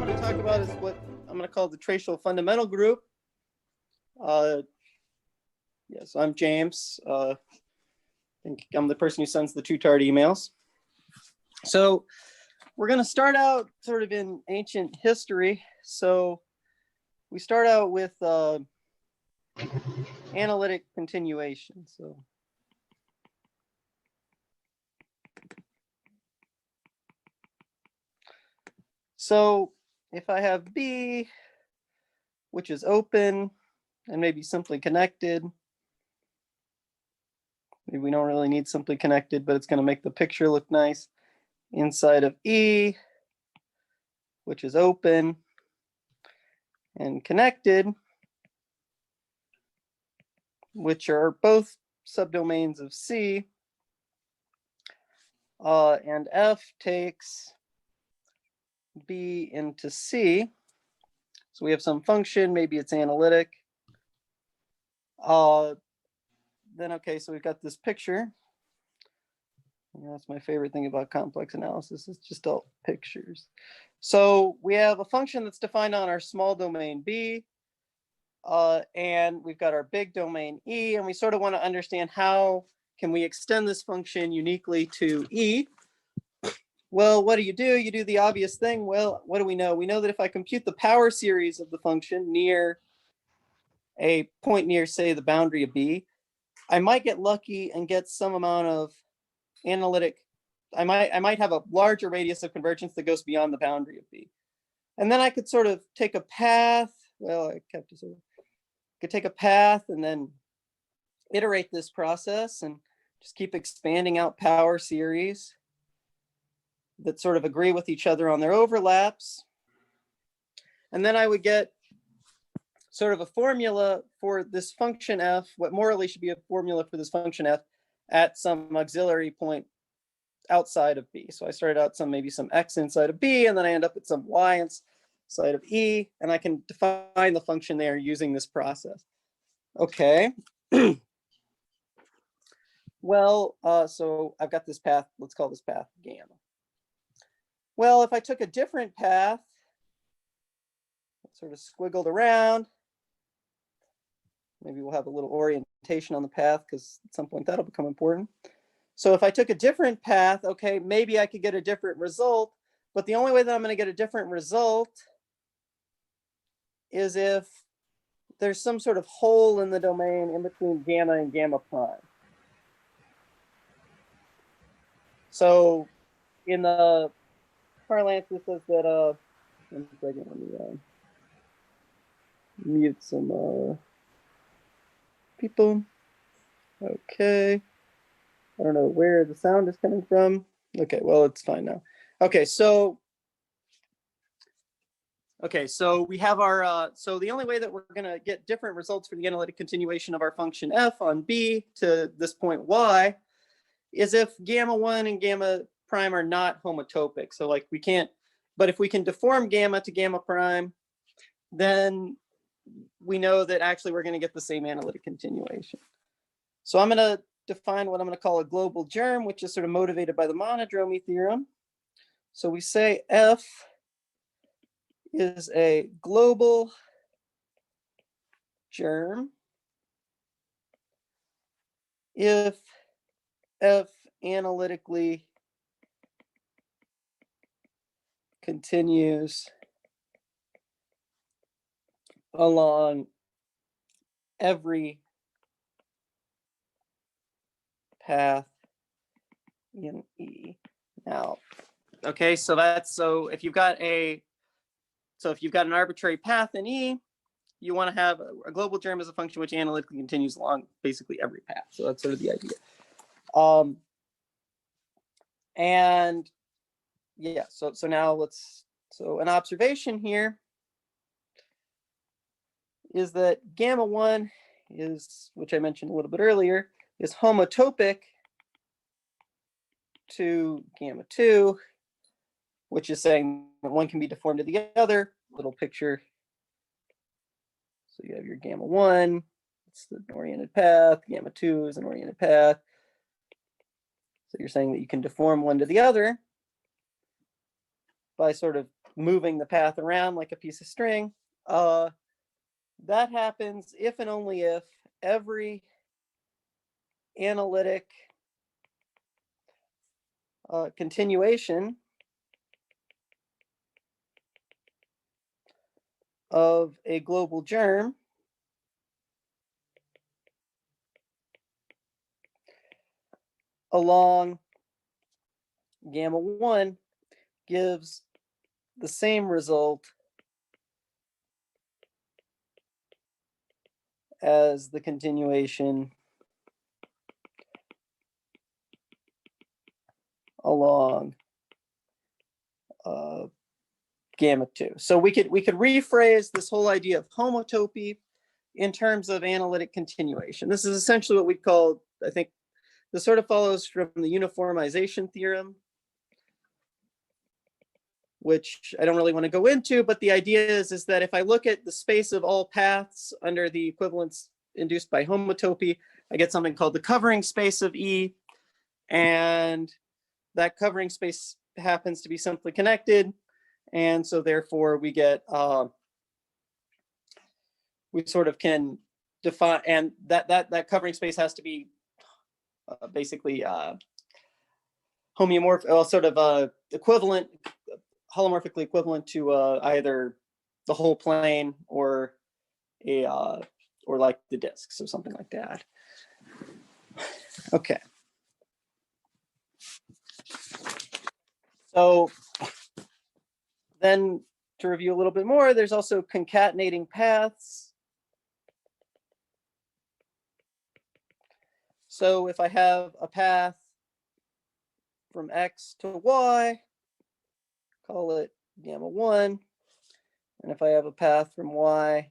I'm going to talk about is what I'm going to call the Tracial fundamental group. Yes, I'm James. I think I'm the person who sends the two-tard emails. So we're going to start out sort of in ancient history. So we start out with analytic continuation. So if I have B, which is open and maybe simply connected, maybe we don't really need simply connected, but it's going to make the picture look nice, inside of E, which is open and connected, which are both subdomains of C, and F takes B into C. So we have some function, maybe it's analytic. Then, okay, so we've got this picture. That's my favorite thing about complex analysis, is just all pictures. So we have a function that's defined on our small domain B, and we've got our big domain E, and we sort of want to understand how can we extend this function uniquely to E. Well, what do? You do the obvious thing. Well, what do we know? We know that if I compute the power series of the function near a point near, say, the boundary of B, I might get lucky and get some amount of analytic. I might have a larger radius of convergence that goes beyond the boundary of B. And then I could sort of take a path. Well, I kept to sort of could take a path and then iterate this process and just keep expanding out power series that sort of agree with each other on their overlaps. And then I would get sort of a formula for this function f, what morally should be a formula for this function f at some auxiliary point outside of B. So I started out maybe some x inside of B, and then I end up at some y inside of E, and I can define the function there using this process. Okay. Well, so I've got this path, let's call this path gamma. Well, if I took a different path, sort of squiggled around, maybe we'll have a little orientation on the path because at some point that'll become important. So if I took a different path, okay, maybe I could get a different result, but the only way that I'm going to get a different result is if there's some sort of hole in the domain in between gamma and gamma prime. So in the parlance, this says that, let me mute some people. Okay. I don't know where the sound is coming from. Okay, well, it's fine now. Okay, so we have our, so the only way that we're going to get different results for the analytic continuation of our function f on B to this point y is if gamma 1 and gamma prime are not homotopic. So like we can't, but if we can deform gamma to gamma prime, then we know that actually we're going to get the same analytic continuation. So I'm going to define what I'm going to call a global germ, which is sort of motivated by the monodromy theorem. So we say F is a global germ if F analytically continues along every path in E. Now, okay, so that's, so if you've got an arbitrary path in E, you want to have a global germ as a function which analytically continues along basically every path. So that's sort of the idea. And yeah, so now so an observation here is that gamma 1 is, which I mentioned a little bit earlier, is homotopic to gamma 2, which is saying that one can be deformed to the other. Little picture. So you have your gamma 1, it's an oriented path, gamma 2 is an oriented path. So you're saying that you can deform one to the other. by sort of moving the path around like a piece of string. That happens if and only if every analytic continuation of a global germ along gamma 1 gives the same result as the continuation along gamma 2. So we could rephrase this whole idea of homotopy in terms of analytic continuation. This is essentially what we call, I think, this sort of follows from the uniformization theorem, which I don't really want to go into, but the idea is that if I look at the space of all paths under the equivalence induced by homotopy, I get something called the covering space of E, and that covering space happens to be simply connected, and so therefore we get we sort of can define, and that covering space has to be basically homomorphic, sort of equivalent, holomorphically equivalent to either the whole plane or a or like the disk, so something like that. Okay. So then to review a little bit more, there's also concatenating paths. So if I have a path from X to Y, call it gamma 1. And if I have a path from Y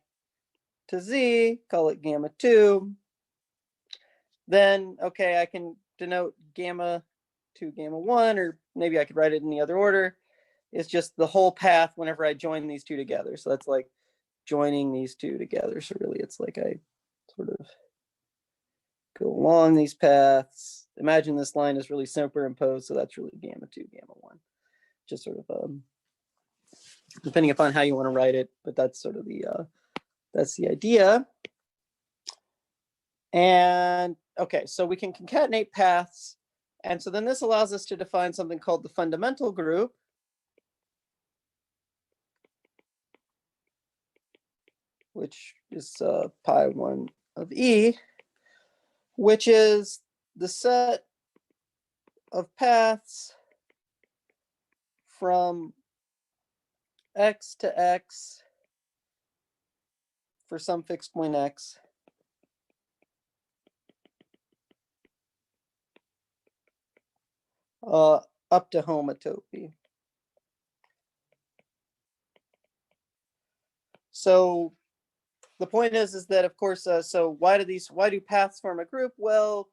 to Z, call it gamma 2. Then, okay, I can denote gamma 2, gamma 1, or maybe I could write it in the other order. It's just the whole path whenever I join these two together. So that's like joining these two together. So really it's like I sort of go along these paths. Imagine this line is really superimposed. So that's really gamma 2, gamma 1. Just sort of depending upon how you want to write it, but that's sort of that's the idea. And okay, so we can concatenate paths. And so then this allows us to define something called the fundamental group. Which is pi 1 of E, which is the set of paths from X to X for some fixed point X up to homotopy. So the point is that, of course, so why do paths form a group? Well,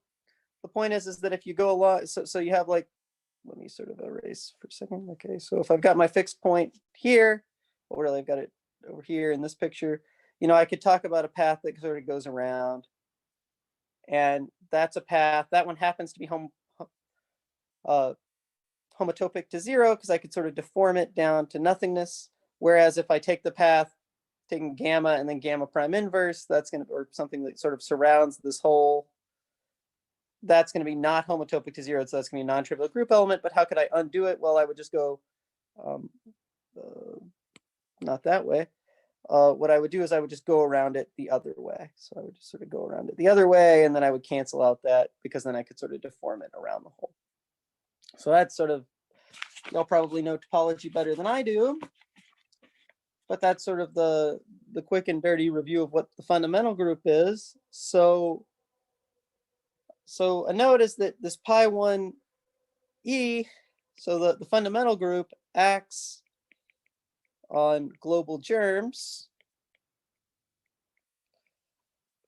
the point is that if you go along, so you have like, let me sort of erase for a second. Okay, so if I've got my fixed point here, well, really I've got it over here in this picture, you know, I could talk about a path that sort of goes around, and that's a path. That one happens to be homotopic to 0 because I could sort of deform it down to nothingness. Whereas if I take the path taking gamma and then gamma prime inverse, that's going to, or something that sort of surrounds this whole, that's going to be not homotopic to 0. So that's going to be a non-trivial group element. But how could I undo it? Well, I would just go not that way. What I would do is I would just go around it the other way. So I would just sort of go around it the other way, and then I would cancel out that, because then I could sort of deform it around the whole. So that's sort of, y'all probably know topology better than I do, but that's sort of the quick and dirty review of what the fundamental group is. So a note is that this pi 1 E, so the fundamental group acts on global germs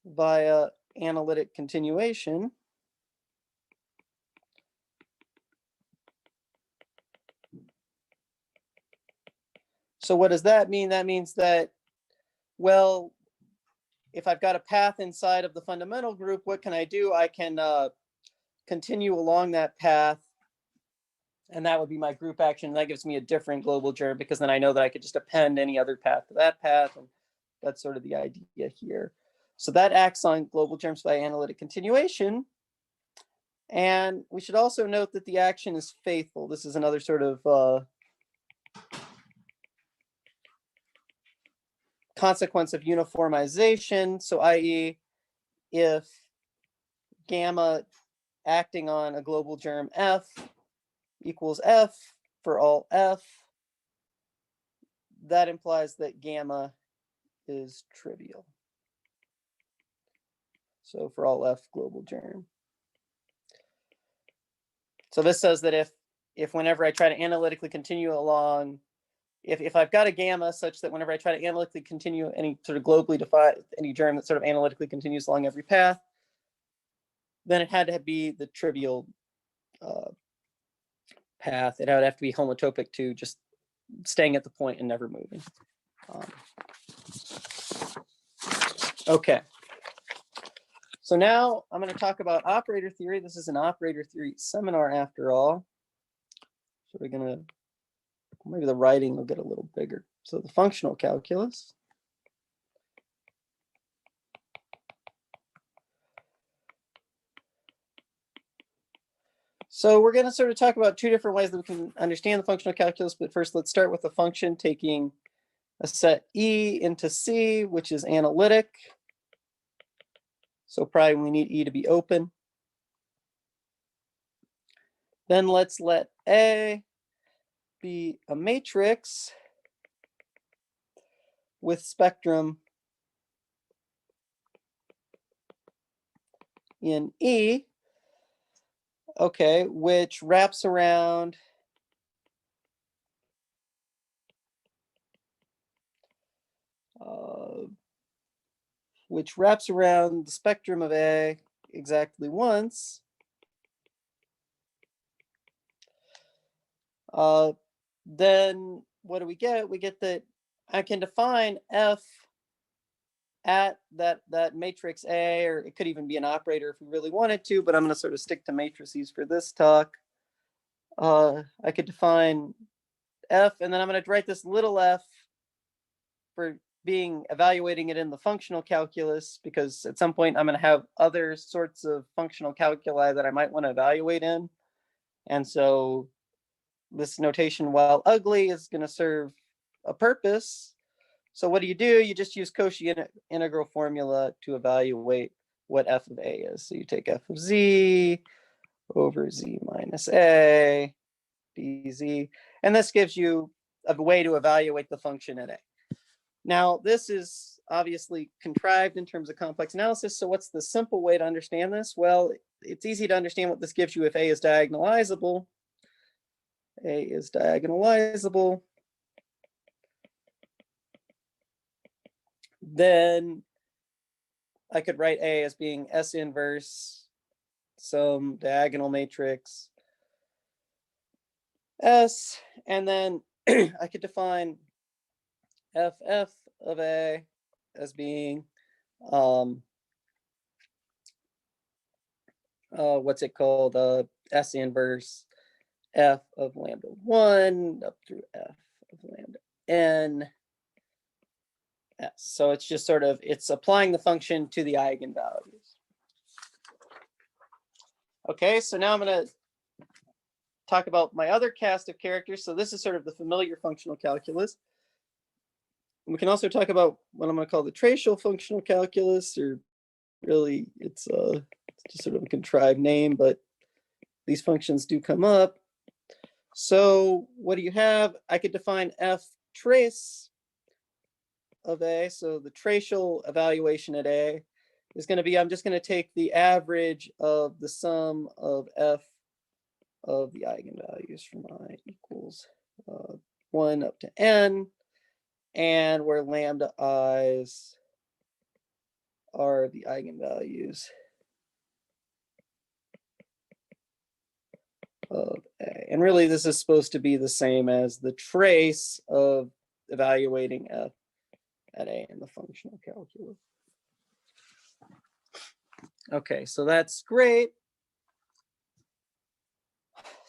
via analytic continuation. So what does that mean? That means that, well, if I've got a path inside of the fundamental group, what can I do? I can continue along that path And that would be my group action. That gives me a different global germ because then I know that I could just append any other path to that path. And that's sort of the idea here. So that acts on global germs by analytic continuation. And we should also note that the action is faithful. This is another sort of consequence of uniformization. So i.e., if gamma acting on a global germ F equals F for all F, that implies that gamma is trivial. So for all F global germ. So this says that if whenever I try to analytically continue along, if I've got a gamma such that whenever I try to analytically continue any sort of globally defined, any germ that sort of analytically continues along every path, then it had to be the trivial path. It would have to be homotopic to just staying at the point and never moving. Okay. So now I'm going to talk about operator theory. This is an operator theory seminar after all. So we're going to, maybe the writing will get a little bigger. So the functional calculus. So we're going to sort of talk about two different ways that we can understand the functional calculus. But first, let's start with the function taking a set E into C, which is analytic. So probably we need E to be open. Then let's let A be a matrix with spectrum in E, okay, which wraps around the spectrum of A exactly once. Then what do we get? We get that I can define F at that matrix A, or it could even be an operator if we really wanted to, but I'm going to sort of stick to matrices for this talk. I could define F, and then I'm going to write this little f for evaluating it in the functional calculus, because at some point I'm going to have other sorts of functional calculi that I might want to evaluate in. And so this notation, while ugly, is going to serve a purpose. So what do? You just use Cauchy integral formula to evaluate what f of A is. So you take f of z over z minus A dz. And this gives you a way to evaluate the function at A. Now, this is obviously contrived in terms of complex analysis. So what's the simple way to understand this? Well, it's easy to understand what this gives you if A is diagonalizable. A is diagonalizable. Then I could write A as being S inverse some diagonal matrix S, and then I could define FF of A as being what's it called? S inverse F of lambda 1 up through F of lambda n S. So it's just sort of, it's applying the function to the eigenvalues. Okay, so now I'm going to talk about my other cast of characters. So this is sort of the familiar functional calculus. And we can also talk about what I'm going to call the tracial functional calculus, or really it's just sort of a contrived name, but these functions do come up. So what do you have? I could define f trace of A. So the tracial evaluation at A is going to be, I'm just going to take the average of the sum of f of the eigenvalues from I equals 1 up to n, and where lambda i's are the eigenvalues of A. And really, this is supposed to be the same as the trace of evaluating f at A in the functional calculus. Okay, so that's great.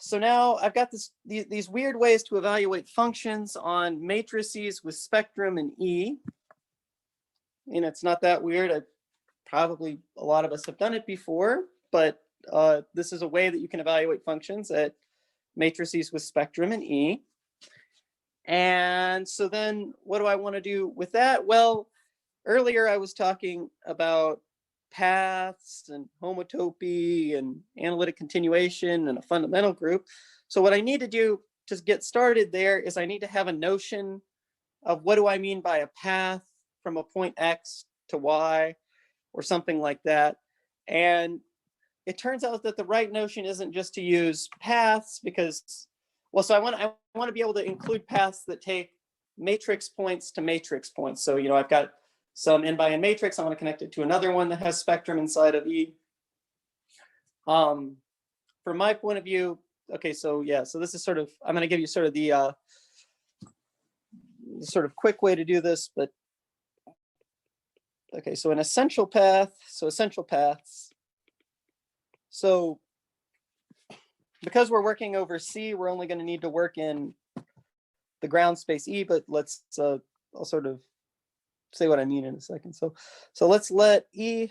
so now I've got these weird ways to evaluate functions on matrices with spectrum and E. And it's not that weird. Probably a lot of us have done it before, but this is a way that you can evaluate functions at matrices with spectrum and E. And so then what do I want to do with that? Well, earlier I was talking about paths and homotopy and analytic continuation and a fundamental group. So what I need to do to get started there is I need to have a notion of what do I mean by a path from a point X to Y or something like that. And it turns out that the right notion isn't just to use paths because, well, so I want to be able to include paths that take matrix points to matrix points. So, I've got some n by n matrix. I want to connect it to another one that has spectrum inside of E. From my point of view, okay, so yeah, so this is sort of, I'm going to give you sort of the sort of quick way to do this, but okay, so an essential path, so essential paths. So because we're working over C, we're only going to need to work in the ground space E, but let's, I'll sort of say what I mean in a second. So let's let E,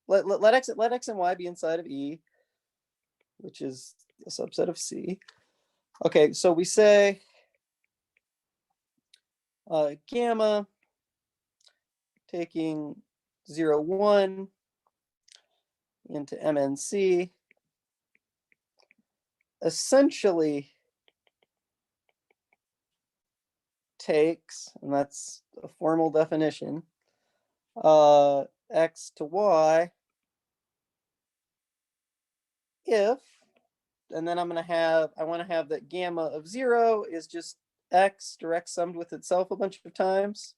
let X and Y be inside of E, which is a subset of C. Okay, so we say gamma taking 0, 1 into MNC essentially takes, and that's a formal definition, X to Y if, and then I want to have that gamma of 0 is just X direct summed with itself a bunch of times,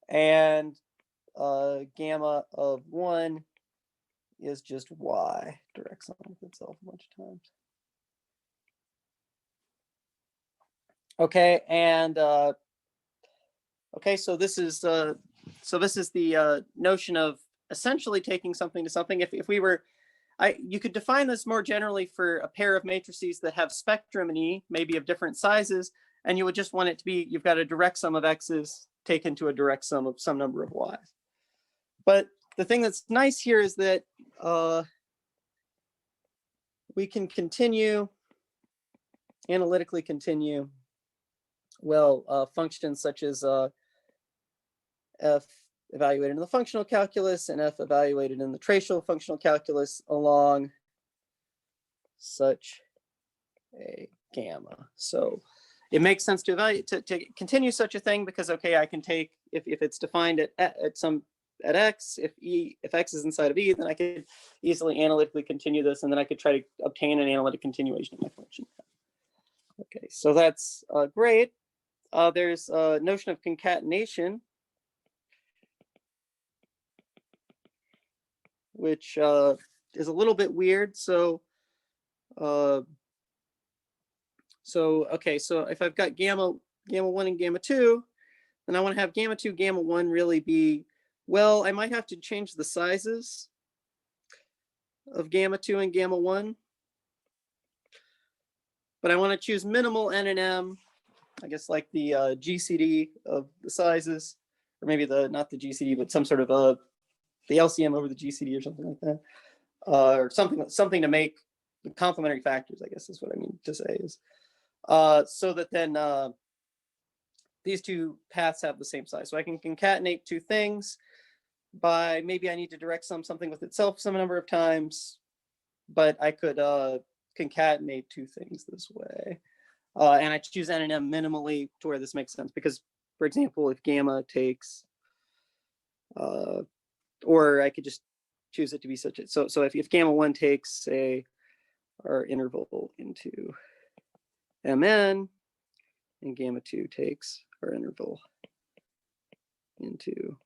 and gamma of 1 is just Y direct summed with itself a bunch of times. Okay, and okay, so this is the notion of essentially taking something to something. If we were, you could define this more generally for a pair of matrices that have spectrum in E, maybe of different sizes, and you would just want it to be, you've got a direct sum of X's taken to a direct sum of some number of Y's. But the thing that's nice here is that we can continue, analytically continue, well, functions such as f evaluated in the functional calculus and f evaluated in the tracial functional calculus along such a gamma. So it makes sense to evaluate to continue such a thing because, okay, I can take, if it's defined at X, if X is inside of E, then I could easily analytically continue this, and then I could try to obtain an analytic continuation of my function. Okay, so that's great. There's a notion of concatenation, which is a little bit weird. So okay, so if I've got gamma 1 and gamma 2, then I want to have gamma 2, gamma 1 really be, well, I might have to change the sizes of gamma 2 and gamma 1. But I want to choose minimal N and M, I guess like the GCD of the sizes, or maybe not the GCD, but some sort of the LCM over the GCD or something like that, or something to make the complementary factors, I guess is what I mean to say is, so that then these two paths have the same size. So I can concatenate two things by, maybe I need to direct sum something with itself some number of times, but I could concatenate two things this way. And I choose N and M minimally to where this makes sense, because, for example, if gamma takes, or I could just choose it to be such a, so if gamma 1 takes, say, our interval into Mn, and gamma 2 takes our interval into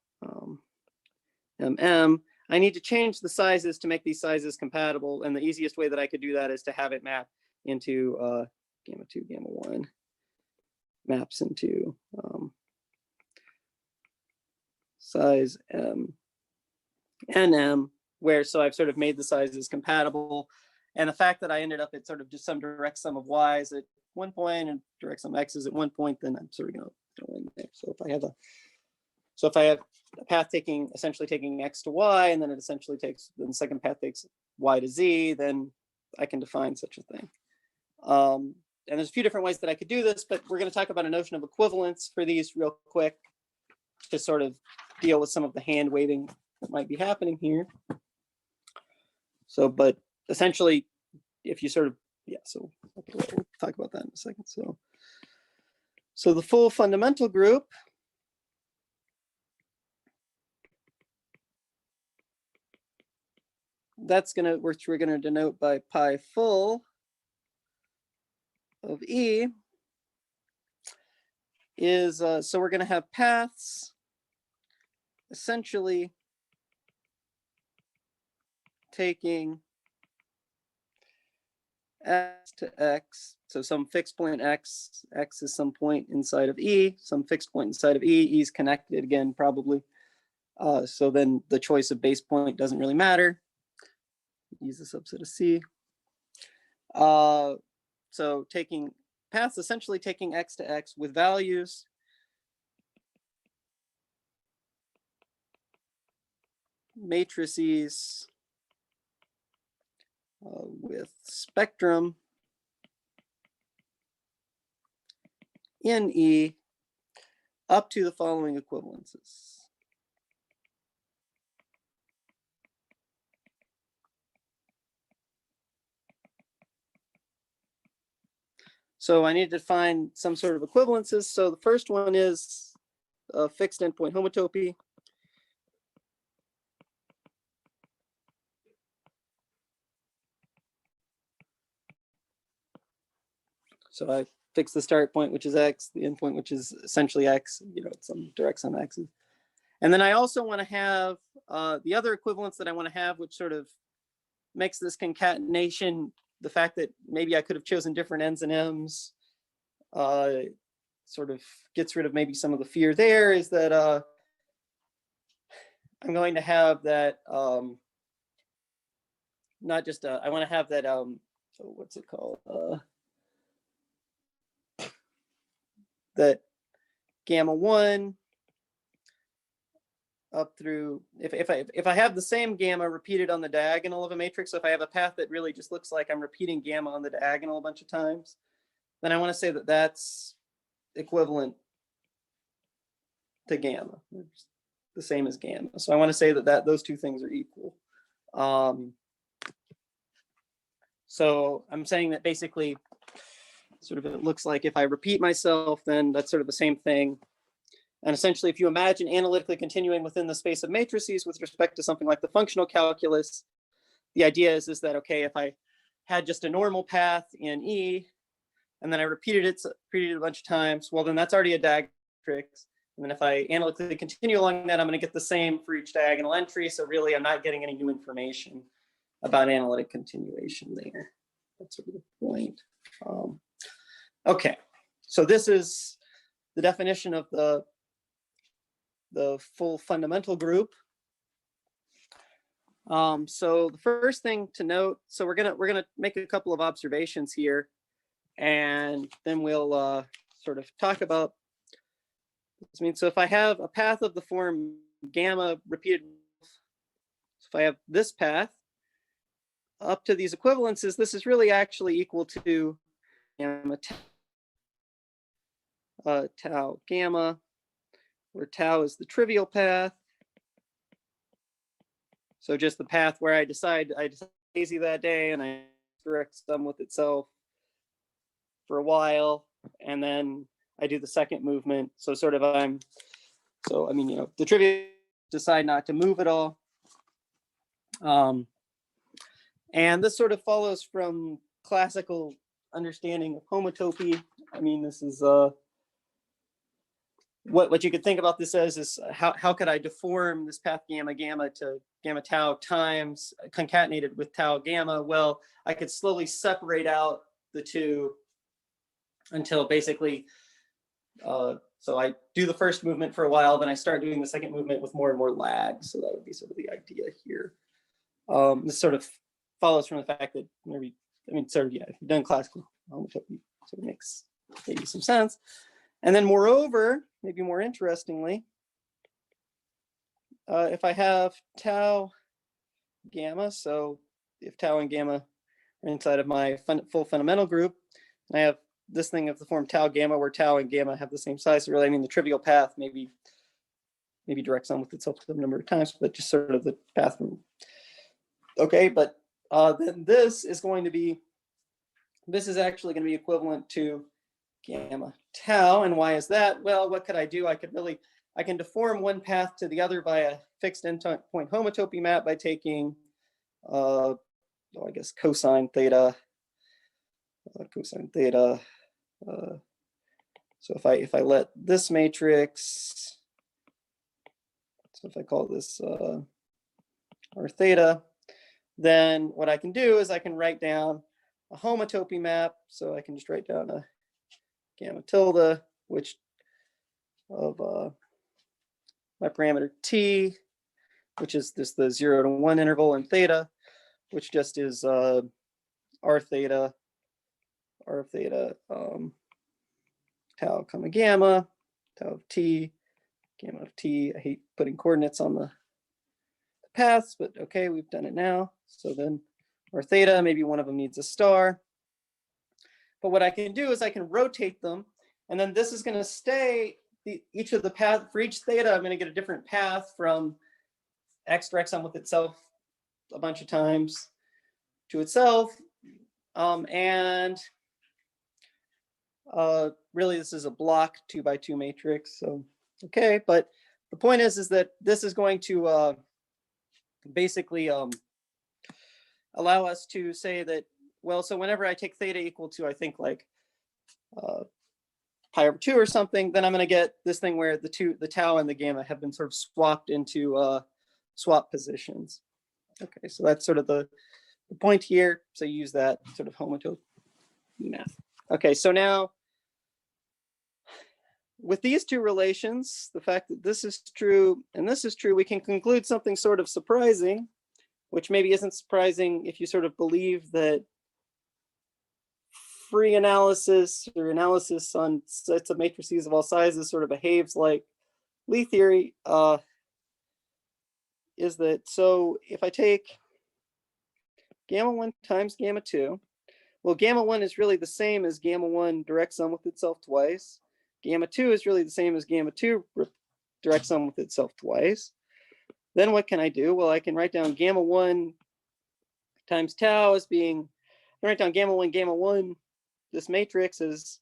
MM, I need to change the sizes to make these sizes compatible, and the easiest way that I could do that is to have it map into gamma 2, gamma 1 maps into size M, NM, where, so I've sort of made the sizes compatible, And the fact that I ended up at sort of just some direct sum of y's at one point and direct sum x's at one point, then I'm sort of going to throw in there. So if I have a path essentially taking x to y, and then it essentially takes, then the second path takes y to z, then I can define such a thing. And there's a few different ways that I could do this, but we're going to talk about a notion of equivalence for these real quick to sort of deal with some of the hand waving that might be happening here. So, but essentially, if you sort of, yeah, so we'll talk about that in a second. So the full fundamental group, that's going to, we're going to denote by pi full of E is, so we're going to have paths essentially taking x to x, so some fixed point x is some point inside of E, some fixed point inside of E is connected again, probably. So then the choice of base point doesn't really matter. Use the subset of C. So taking paths, essentially taking x to x with values matrices with spectrum in E up to the following equivalences. So I need to find some sort of equivalences. So the first one is a fixed endpoint homotopy. So I fix the start point, which is x, the end point, which is essentially x, some direct sum x's. And then I also want to have the other equivalence that I want to have, which sort of makes this concatenation, the fact that maybe I could have chosen different n's and m's, sort of gets rid of maybe some of the fear there, is that I'm going to have that, not just, I want to have that, what's it called? That gamma 1 up through, if I have the same gamma repeated on the diagonal of a matrix, so if I have a path that really just looks like I'm repeating gamma on the diagonal a bunch of times, then I want to say that that's equivalent to gamma, it's the same as gamma. So I want to say that those two things are equal. So I'm saying that basically, sort of it looks like if I repeat myself, then that's sort of the same thing. And essentially, if you imagine analytically continuing within the space of matrices with respect to something like the functional calculus, the idea is that, okay, if I had just a normal path in E, and then I repeated it a bunch of times, well, then that's already a diagonal matrix. And then if I analytically continue along that, I'm going to get the same for each diagonal entry. So really, I'm not getting any new information about analytic continuation there. That's sort of the point. Okay, so this is the definition of the full fundamental group. So the first thing to note, so we're gonna make a couple of observations here, and then we'll sort of talk about this. I mean, so if I have a path of the form gamma repeated, so if I have this path up to these equivalences, this is really actually equal to gamma tau gamma, where tau is the trivial path. So just the path where I decide lazy that day and I direct sum with itself for a while, and then I do the second movement. So sort of the trivial decide not to move at all. And this sort of follows from classical understanding of homotopy. I mean, this is what you could think about this as is how could I deform this path gamma gamma to gamma tau times concatenated with tau gamma? Well, I could slowly separate out the two until basically, so I do the first movement for a while, then I start doing the second movement with more and more lag. So that would be sort of the idea here. This sort of follows from the fact that maybe, I mean, sort of, yeah, if you've done classical homotopy, sort of makes maybe some sense. And then moreover, maybe more interestingly, if I have tau gamma, so if tau and gamma are inside of my full fundamental group, and I have this thing of the form tau gamma, where tau and gamma have the same size. So really, I mean, the trivial path maybe directs on with itself to the number of times, but just sort of the path from. Okay, but then this is actually going to be equivalent to gamma tau. And why is that? Well, what could I do? I can deform one path to the other by a fixed endpoint homotopy map by taking, I guess, cosine theta. So if I let this matrix, so if I call this r theta, then what I can do is I can write down a homotopy map. So I can just write down a gamma tilde, which of my parameter t, which is just the 0 to 1 interval, and theta, which just is r theta tau comma gamma, tau of t, gamma of t. I hate putting coordinates on the paths, but okay, we've done it now. So then r theta, maybe one of them needs a star. But what I can do is I can rotate them, and then this is going to stay each of the path for each theta. I'm going to get a different path from x directs on with itself a bunch of times to itself, and really this is a block 2x2 matrix. So okay, but the point is that this is going to basically allow us to say that, well, so whenever I take theta equal to, I think, like pi over 2 or something, then I'm going to get this thing where the tau and the gamma have been sort of swapped into swap positions. Okay, so that's sort of the point here. So you use that sort of homotopy math. Okay, so now with these two relations, the fact that this is true and this is true, we can conclude something sort of surprising, which maybe isn't surprising if you sort of believe that free analysis or analysis on sets of matrices of all sizes sort of behaves like Lie theory, is that, so if I take gamma 1 times gamma 2, well, gamma 1 is really the same as gamma 1 direct sum with itself twice. Gamma 2 is really the same as gamma 2 direct sum with itself twice. Then what can I do? Well, I can write down gamma 1 times tau as being, I write down gamma 1, this matrix is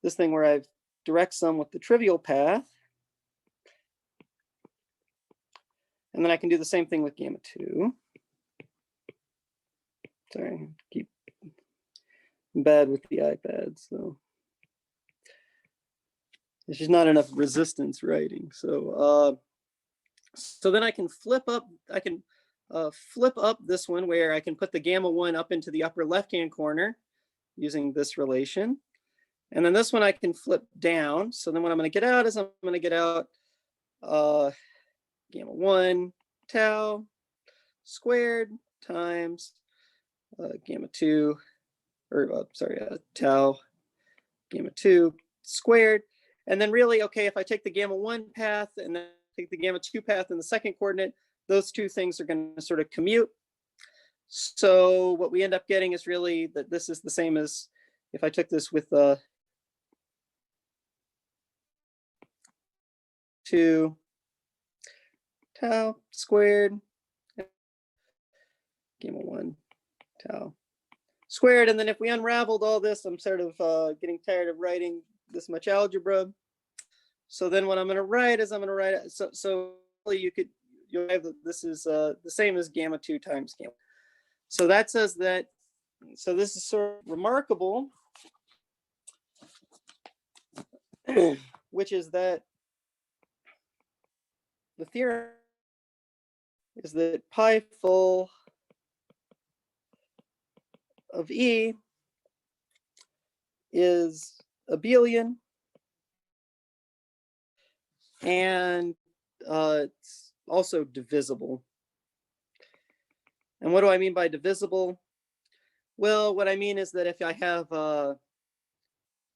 this thing where I've direct sum with the trivial path. And then I can do the same thing with gamma 2. Sorry, keep bad with the iPad, so there's just not enough resistance writing. So so then I can flip up this one where I can put the gamma 1 up into the upper left-hand corner using this relation. And then this one I can flip down. So then what I'm going to get out is I'm going to get out gamma 1 tau squared times gamma 2, or tau gamma 2 squared. And then really, okay, if I take the gamma 1 path and then take the gamma 2 path in the second coordinate, those two things are going to sort of commute. So what we end up getting is really that this is the same as if I took this with 2 tau squared, gamma 1 tau squared. And then if we unraveled all this, I'm sort of getting tired of writing this much algebra. So then what I'm going to write is I'm going to write, so you'll have that this is the same as gamma 2 times gamma. So that says that, so this is sort of remarkable, which is that the theorem is that pi full of E is abelian, and it's also divisible. And what do I mean by divisible? Well, what I mean is that if I have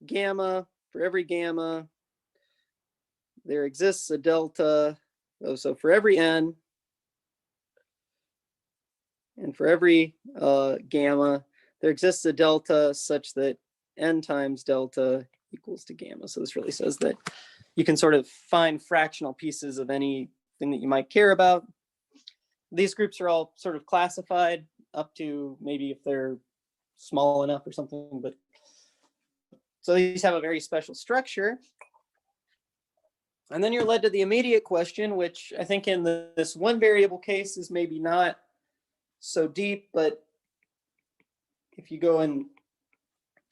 gamma, for every gamma, there exists a delta. So for every n, and for every gamma, there exists a delta such that n times delta equals to gamma. So this really says that you can sort of find fractional pieces of anything that you might care about. These groups are all sort of classified up to maybe if they're small enough or something, but so these have a very special structure. And then you're led to the immediate question, which I think in this one variable case is maybe not so deep, but if you go and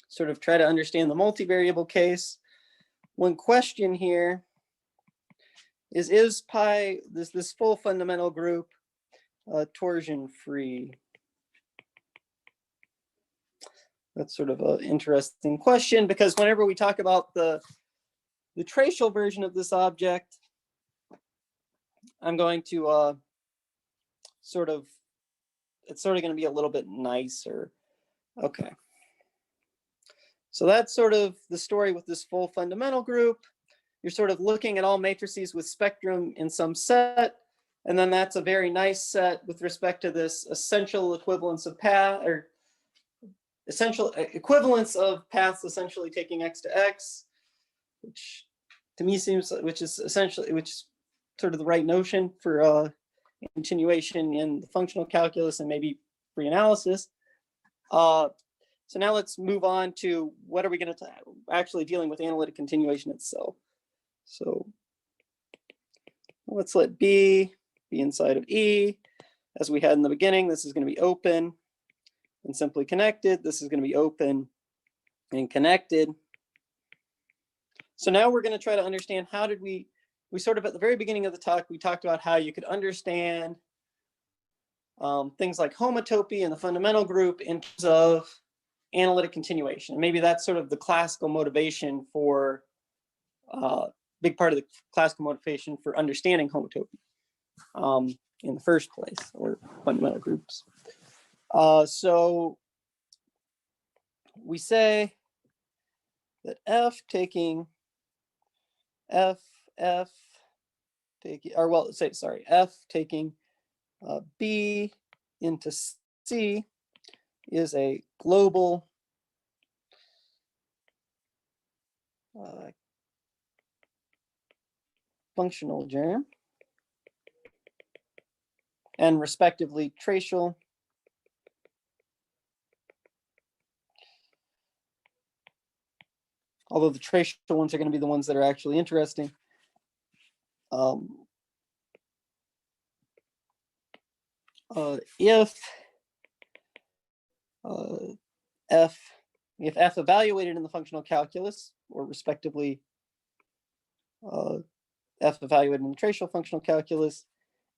sort of try to understand the multivariable case, one question here is pi, this full fundamental group, torsion free? That's sort of an interesting question, because whenever we talk about the tracial version of this object, I'm going to it's sort of going to be a little bit nicer. Okay. So that's sort of the story with this full fundamental group. You're sort of looking at all matrices with spectrum in some set, and then that's a very nice set with respect to this essential equivalence of path, or essential equivalence of paths essentially taking x to x, which to me seems, which is sort of the right notion for continuation in the functional calculus and maybe free analysis. So now let's move on to what are we going to actually dealing with analytic continuation itself. So let's let B be inside of E. As we had in the beginning, this is going to be open and simply connected. This is going to be open and connected. So now we're going to try to understand how did we sort of at the very beginning of the talk, we talked about how you could understand things like homotopy in the fundamental group in terms of analytic continuation. Maybe that's sort of the classical motivation for big part of the classical motivation for understanding homotopy in the first place, or fundamental groups. So we say that F taking F taking, or well, say, sorry, F taking B into C is a global functional germ, and respectively tracial although the tracial ones are going to be the ones that are actually interesting. If F evaluated in the functional calculus, or respectively F evaluated in the tracial functional calculus,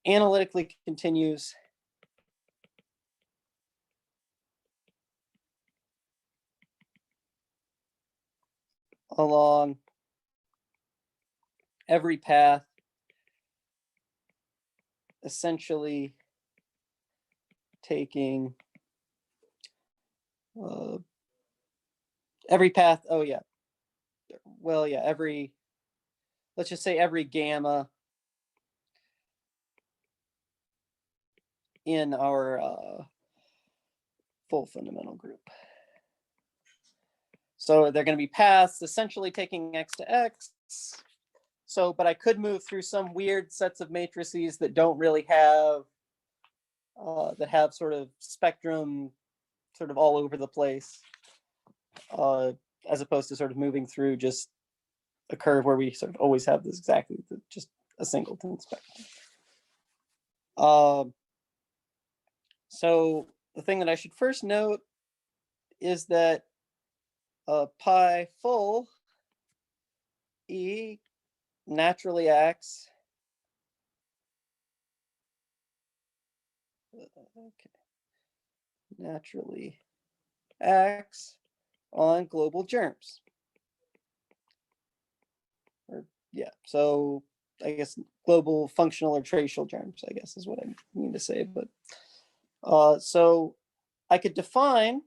analytically continues along every path essentially taking every path, let's just say every gamma in our full fundamental group. So they're going to be paths essentially taking x to x. So, but I could move through some weird sets of matrices that don't really have, that have sort of spectrum sort of all over the place, as opposed to sort of moving through just a curve where we sort of always have this exactly just a singleton spectrum. So the thing that I should first note is that pi full E naturally acts on global germs. Or yeah, so I guess global functional or tracial germs, I guess is what I mean to say, but So I could define,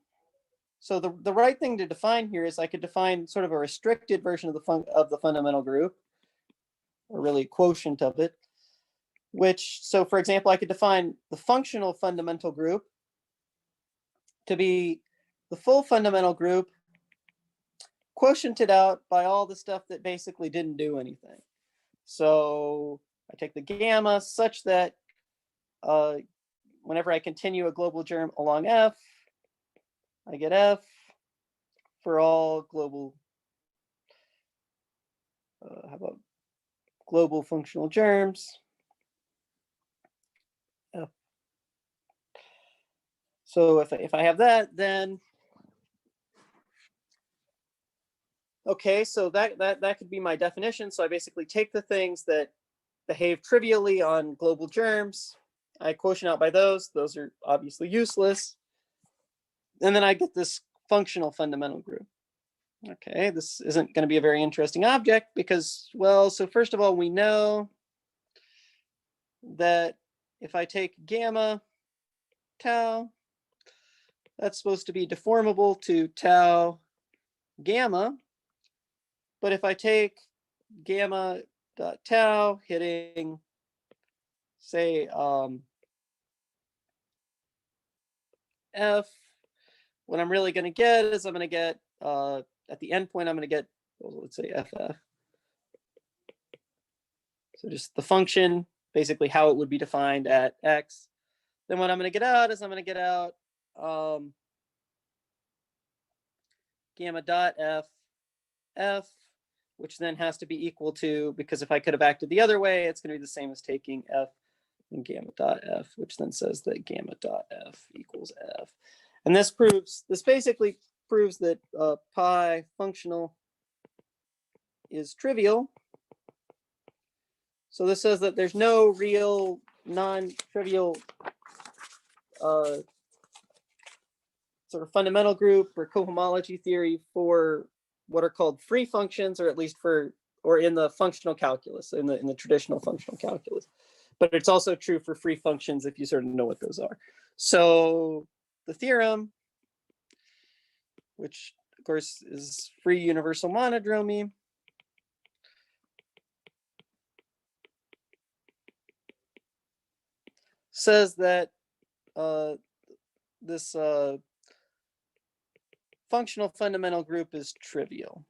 so the right thing to define here is I could define sort of a restricted version of the fundamental group, or really a quotient of it, which, so for example, I could define the functional fundamental group to be the full fundamental group quotiented out by all the stuff that basically didn't do anything. So I take the gamma such that whenever I continue a global germ along F, I get F for all global, how about global functional germs. F. So if I have that, then okay, so that could be my definition. So I basically take the things that behave trivially on global germs, I quotient out by those. Those are obviously useless. And then I get this functional fundamental group. Okay, this isn't going to be a very interesting object because, well, so first of all, we know that if I take gamma tau, that's supposed to be deformable to tau gamma. But if I take gamma dot tau hitting, say, F, what I'm really going to get is I'm going to get, at the endpoint, I'm going to get, well, let's say FF. So just the function, basically how it would be defined at X. Then what I'm going to get out is I'm going to get out gamma dot F, which then has to be equal to, because if I could have acted the other way, it's going to be the same as taking F and gamma dot F, which then says that gamma dot F equals F. And this basically proves that pi functional is trivial. So this says that there's no real non-trivial sort of fundamental group or cohomology theory for what are called free functions, or at least or in the functional calculus, in the traditional functional calculus. But it's also true for free functions if you sort of know what those are. So the theorem, which of course is free universal monodromy, says that this functional fundamental group is trivial.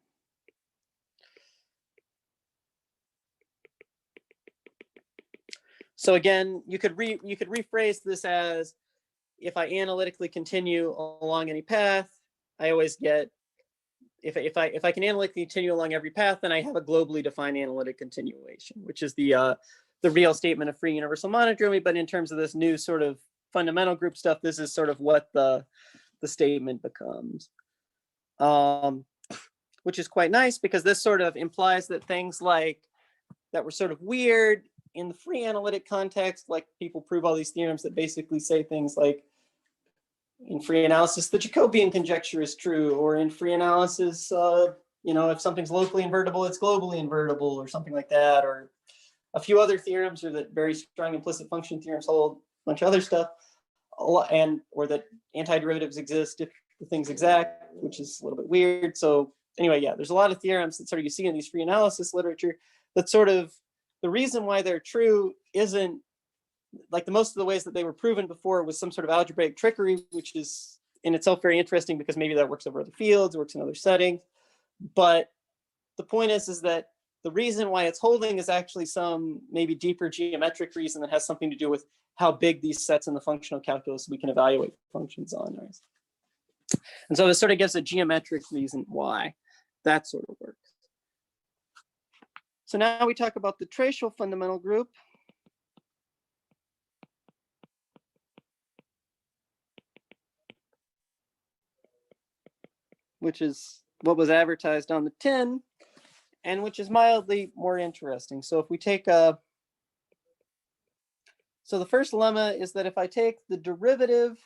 So again, you could rephrase this as, if I analytically continue along any path, I always get, if I can analytically continue along every path, then I have a globally defined analytic continuation, which is the real statement of free universal monodromy. But in terms of this new sort of fundamental group stuff, this is sort of what the statement becomes, which is quite nice because this sort of implies that things like that were sort of weird in the free analytic context, like people prove all these theorems that basically say things like, in free analysis, the Jacobian conjecture is true, or in free analysis, if something's locally invertible, it's globally invertible, or something like that, or a few other theorems, or that very strong implicit function theorems hold a bunch of other stuff, or that antiderivatives exist if the thing's exact, which is a little bit weird. So anyway, yeah, there's a lot of theorems that sort of you see in these free analysis literature that sort of the reason why they're true isn't like the most of the ways that they were proven before was some sort of algebraic trickery, which is in itself very interesting because maybe that works over other fields, works in other settings. But the point is that the reason why it's holding is actually some maybe deeper geometric reason that has something to do with how big these sets in the functional calculus we can evaluate functions on. Right? And so this sort of gives a geometric reason why that sort of works. So now we talk about the tracial fundamental group. Which is what was advertised on the tin, and which is mildly more interesting. So if we take so the first lemma is that if I take the derivative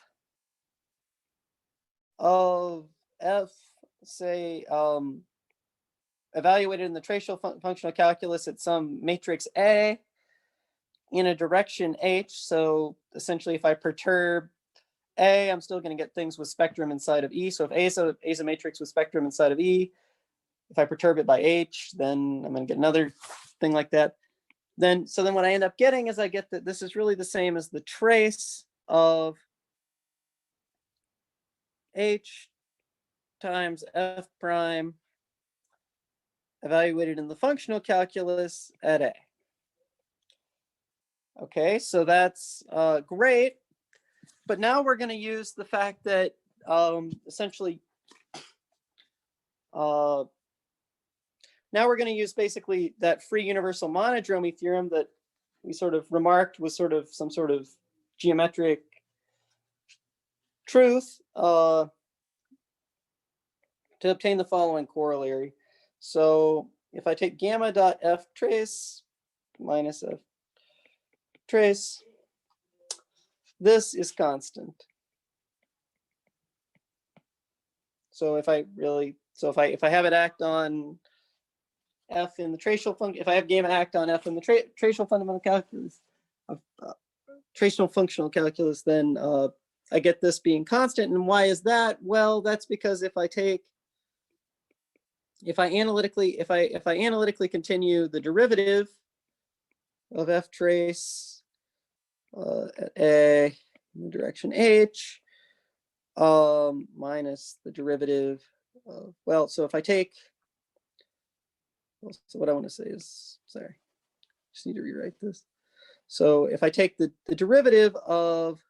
of f, say, evaluated in the tracial functional calculus at some matrix A in a direction H, so essentially if I perturb A, I'm still going to get things with spectrum inside of E. So if A is a matrix with spectrum inside of E, if I perturb it by H, then I'm going to get another thing like that. So then what I end up getting is I get that this is really the same as the trace of H times F prime evaluated in the functional calculus at A. Okay, so that's great. But now we're going to use the fact that essentially, now we're going to use basically that free universal monodromy theorem that we sort of remarked was sort of some sort of geometric truth to obtain the following corollary. So if I take gamma dot f trace minus f trace, this is constant. So if I have it act on f in the tracial function, if I have gamma act on f in the tracial fundamental calculus, tracial functional calculus, then I get this being constant. And why is that? Well, that's because if I analytically continue the derivative of f trace at A in the direction H, minus the derivative of, well, so if I take, so what I want to say is, sorry, just need to rewrite this. So if I take the derivative of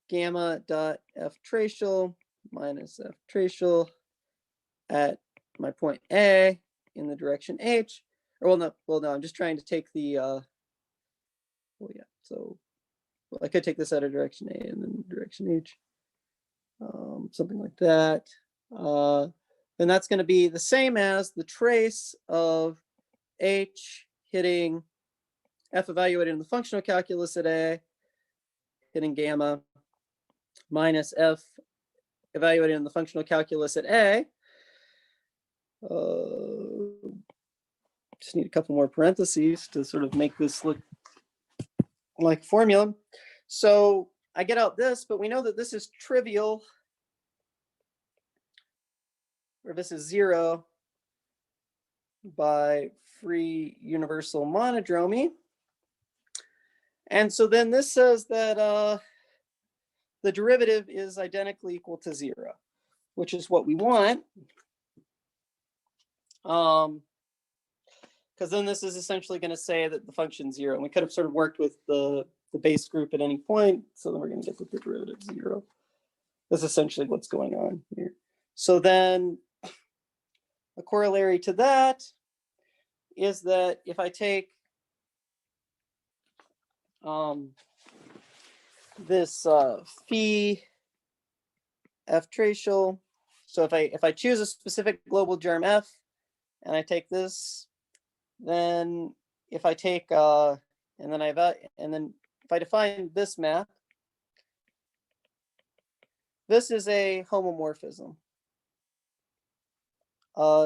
gamma dot f tracial minus f tracial at my point A in the direction H, or no, I'm just trying to take the, I could take this out of direction A and then direction H, something like that. Then that's going to be the same as the trace of H hitting F evaluated in the functional calculus at A, hitting gamma, minus F evaluated in the functional calculus at A. Just need a couple more parentheses to sort of make this look like a formula. So I get out this, but we know that this is trivial, or this is 0 by free universal monodromy. And so then this says that the derivative is identically equal to 0, which is what we want. Because then this is essentially going to say that the function's 0. And we could have sort of worked with the base group at any point. So then we're going to get that the derivative is 0. That's essentially what's going on here. So then a corollary to that is that if I take this phi f tracial, so if I choose a specific global germ f and I take this, then if I take and then if I define this map, this is a homomorphism.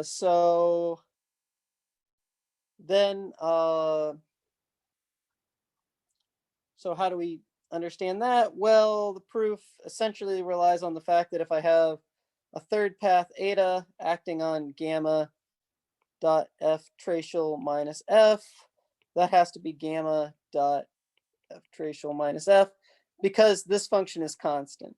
So then so how do we understand that? Well, the proof essentially relies on the fact that if I have a third path eta acting on gamma dot f tracial minus f, that has to be gamma dot f tracial minus f, because this function is constant.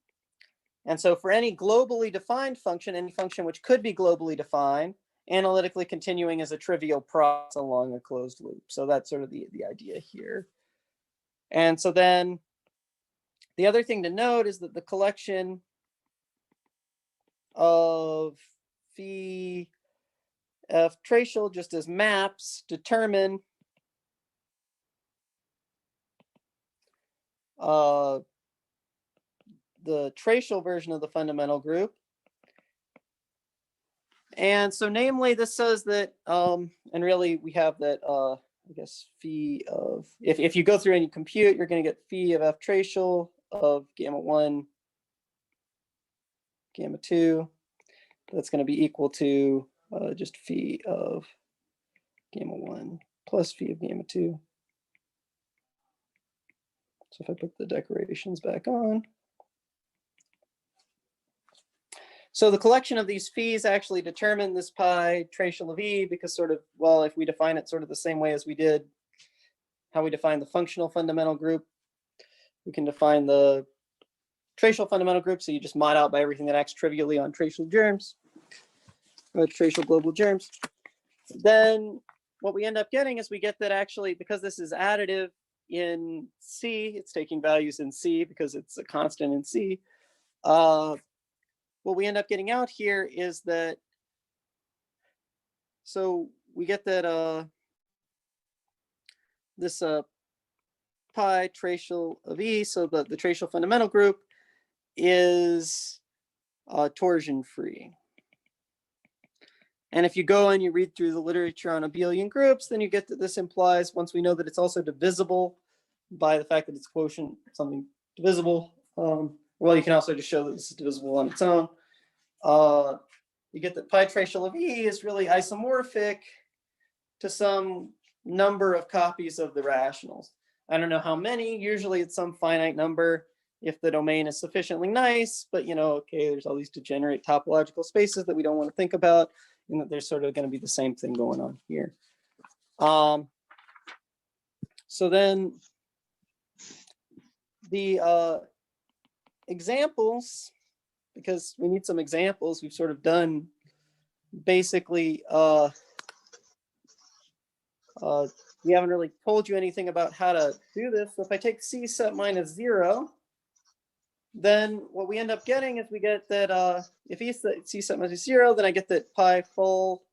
And so for any globally defined function, any function which could be globally defined, analytically continuing is a trivial process along a closed loop. So that's sort of the idea here. And so then the other thing to note is that the collection of phi f tracial just as maps determine the tracial version of the fundamental group. And so namely, this says that, and really we have that, I guess, phi of, if you go through and you compute, you're going to get phi of f tracial of gamma 1, gamma 2. That's going to be equal to just phi of gamma 1 plus phi of gamma 2. So if I put the decorations back on, So the collection of these phi's actually determine this pi tracial of E because sort of, well, if we define it sort of the same way as we did how we define the functional fundamental group, we can define the tracial fundamental group. So you just mod out by everything that acts trivially on tracial germs, or tracial global germs. Then what we end up getting is we get that actually, because this is additive in C, it's taking values in C because it's a constant in C. What we end up getting out here is that, so we get that this pi tracial of E, so the tracial fundamental group is torsion free. And if you go and you read through the literature on abelian groups, then you get that this implies, once we know that it's also divisible by the fact that it's quotient something divisible, well, you can also just show that this is divisible on its own. You get that pi tracial of E is really isomorphic to some number of copies of the rationals. I don't know how many, usually it's some finite number if the domain is sufficiently nice, but okay, there's all these degenerate topological spaces that we don't want to think about, and that there's sort of going to be the same thing going on here. So then the examples, because we need some examples, we've sort of done basically, we haven't really told you anything about how to do this. So if I take C set minus 0, then what we end up getting is we get that if C set minus 0, then I get that pi full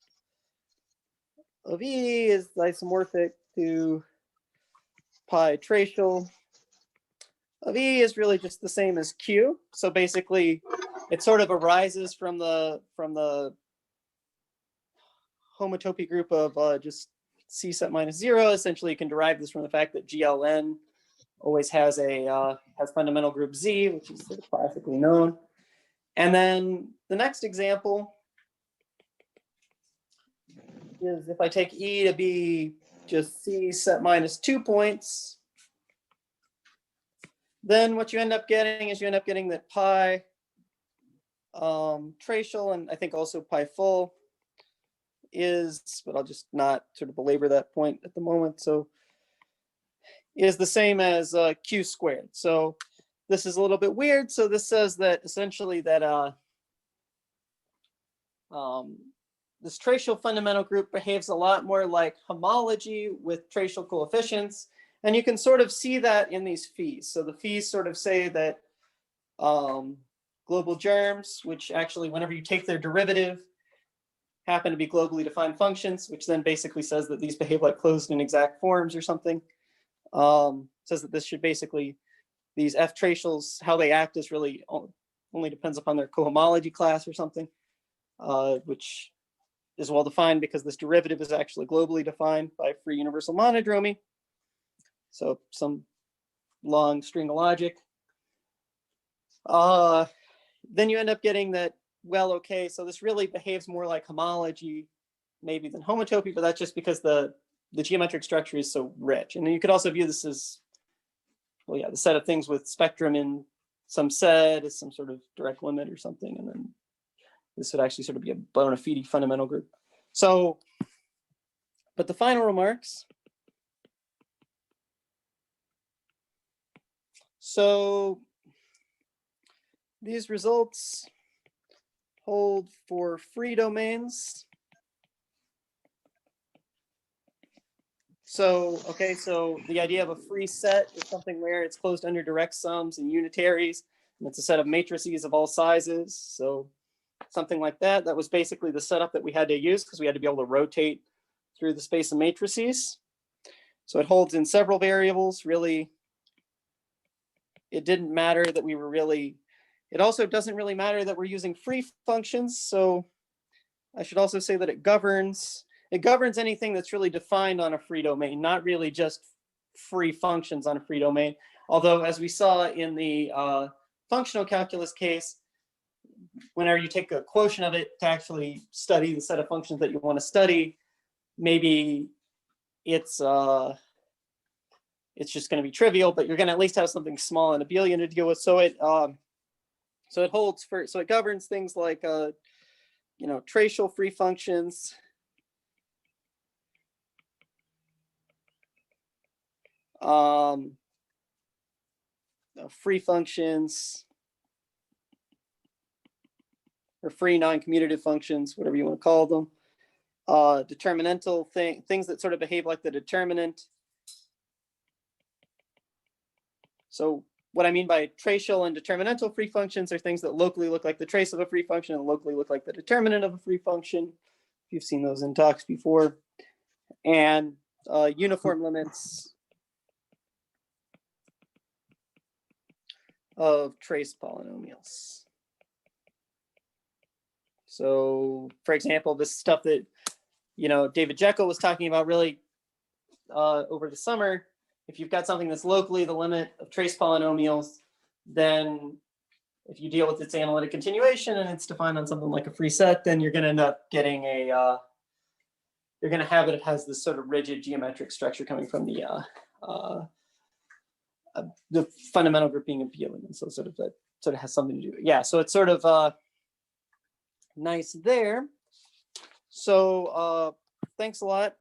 of E is isomorphic to pi tracial of E is really just the same as Q. So basically, it sort of arises from the homotopy group of just C set minus 0. Essentially, you can derive this from the fact that GLN always has a fundamental group Z, which is sort of classically known. And then the next example is if I take E to be just C set minus 2 points, then what you end up getting is you end up getting that pi tracial, and I think also pi full is, but I'll just not sort of belabor that point at the moment, so is the same as Q squared. So this is a little bit weird. So this says that essentially that this tracial fundamental group behaves a lot more like homology with tracial coefficients. And you can sort of see that in these phi's. So the phi's sort of say that global germs, which actually whenever you take their derivative, happen to be globally defined functions, which then basically says that these behave like closed and exact forms or something. Says that this should basically, these F tracials, how they act is really only depends upon their cohomology class or something, which is well defined because this derivative is actually globally defined by free universal monodromy. So some long string of logic. Then you end up getting that, well, okay, so this really behaves more like homology maybe than homotopy, but that's just because the geometric structure is so rich. And then you could also view this as, well, yeah, the set of things with spectrum in some set is some sort of direct limit or something. And then this would actually sort of be a bona fide fundamental group. So, but the final remarks. So these results hold for free domains. So, okay, so the idea of a free set is something where it's closed under direct sums and unitaries, and it's a set of matrices of all sizes. So something like that. That was basically the setup that we had to use because we had to be able to rotate through the space of matrices. So it holds in several variables. Really, it didn't matter that we were really, it also doesn't really matter that we're using free functions. So I should also say that it governs anything that's really defined on a free domain, not really just free functions on a free domain. Although, as we saw in the functional calculus case, whenever you take a quotient of it to actually study the set of functions that you want to study, maybe it's just going to be trivial, but you're going to at least have something small and abelian to deal with. So So it holds for, so it governs things like, you know, tracial free functions, free functions, or free non-commutative functions, whatever you want to call them. Determinantal things that sort of behave like the determinant. So what I mean by tracial and determinantal free functions are things that locally look like the trace of a free function and locally look like the determinant of a free function. You've seen those in talks before. And uniform limits of trace polynomials. So for example, this stuff that, you know, David Jekyll was talking about really over the summer, if you've got something that's locally the limit of trace polynomials, then if you deal with its analytic continuation and it's defined on something like a free set, then you're going to end up getting a, you're going to have it has this sort of rigid geometric structure coming from the fundamental grouping of B elements. So sort of that sort of has something to do. Yeah, so it's sort of nice there. So thanks a lot.